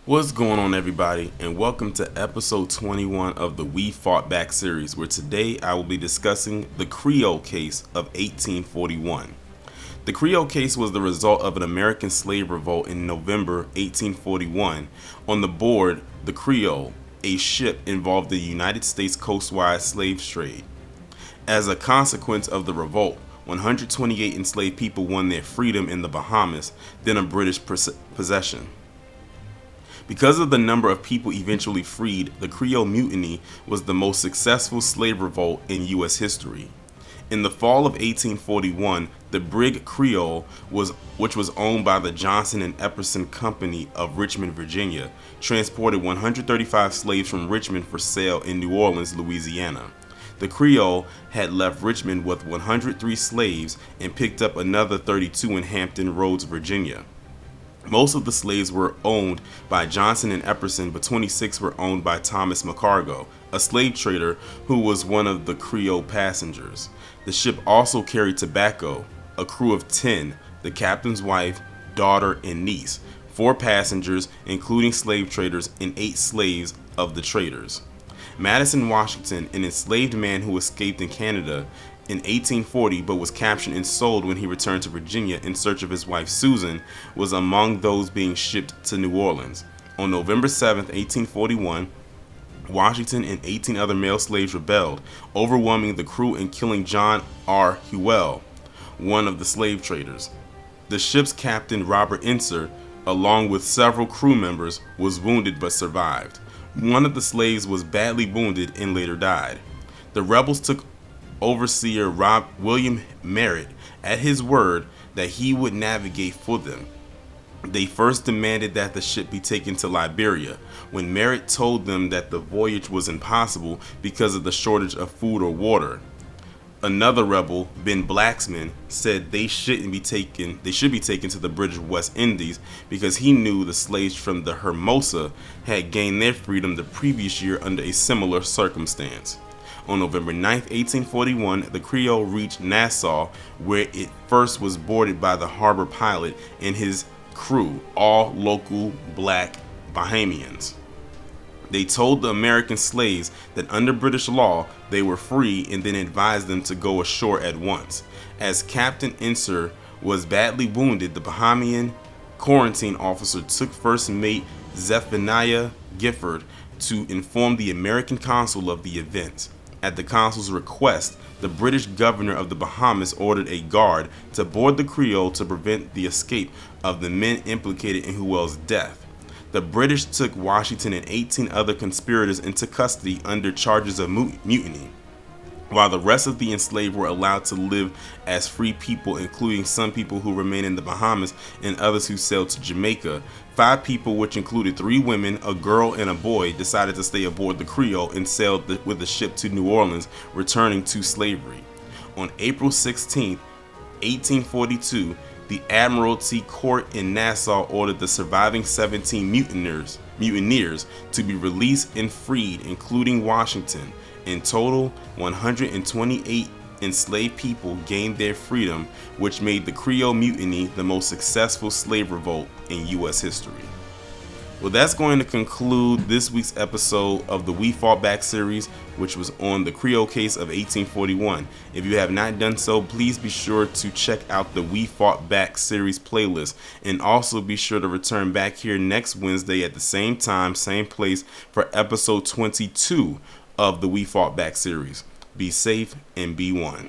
What's going on, everybody, and welcome to episode 21 of the We Fought Back series, where today I will be discussing the Creole Case of 1841. The Creole Case was the result of an American slave revolt in November 1841 on the board the Creole, a ship involved in the United States coastwise slave trade. As a consequence of the revolt, 128 enslaved people won their freedom in the Bahamas, then a British possession. Because of the number of people eventually freed, the Creole Mutiny was the most successful slave revolt in U.S. history. In the fall of 1841, the brig Creole, which was owned by the Johnson and Epperson Company of Richmond, Virginia, transported 135 slaves from Richmond for sale in New Orleans, Louisiana. The Creole had left Richmond with 103 slaves and picked up another 32 in Hampton Roads, Virginia. Most of the slaves were owned by Johnson and Epperson, but 26 were owned by Thomas McCargo, a slave trader who was one of the Creole passengers. The ship also carried tobacco, a crew of 10, the captain's wife, daughter, and niece, 4 passengers, including slave traders, and 8 slaves of the traders. Madison Washington, an enslaved man who escaped in Canada in 1840 but was captured and sold when he returned to Virginia in search of his wife Susan, was among those being shipped to New Orleans. On November 7, 1841, Washington and 18 other male slaves rebelled, overwhelming the crew and killing John R. Hewell, one of the slave traders. The ship's captain, Robert Inser, along with several crew members, was wounded but survived. One of the slaves was badly wounded and later died. The rebels took overseer William Merritt at his word that he would navigate for them. They first demanded that the ship be taken to Liberia, when Merritt told them that the voyage was impossible because of the shortage of food or water. Another rebel, Ben Blacksman, said they should be taken to the British West Indies because he knew the slaves from the Hermosa had gained their freedom the previous year under a similar circumstance. On November 9, 1841, the Creole reached Nassau, where it first was boarded by the harbor pilot and his crew, all local black Bahamians. They told the American slaves that under British law they were free and then advised them to go ashore at once. As Captain Inser was badly wounded, the Bahamian quarantine officer took First Mate Zephaniah Gifford to inform the American consul of the event. At the consul's request, the British governor of the Bahamas ordered a guard to board the Creole to prevent the escape of the men implicated in Hewell's death. The British took Washington and 18 other conspirators into custody under charges of mutiny, while the rest of the enslaved were allowed to live as free people, including some people who remained in the Bahamas and others who sailed to Jamaica. 5 people, which included 3 women, a girl, and a boy, decided to stay aboard the Creole and sailed with the ship to New Orleans, returning to slavery. On April 16, 1842, the Admiralty Court in Nassau ordered the surviving 17 mutineers to be released and freed, including Washington. In total, 128 enslaved people gained their freedom, which made the Creole Mutiny the most successful slave revolt in U.S. history. Well, that's going to conclude this week's episode of the We Fought Back series, which was on the Creole Case of 1841. If you have not done so, please be sure to check out the We Fought Back series playlist, and also be sure to return back here next Wednesday at the same time, same place for episode 22 of the We Fought Back series. Be safe and be one.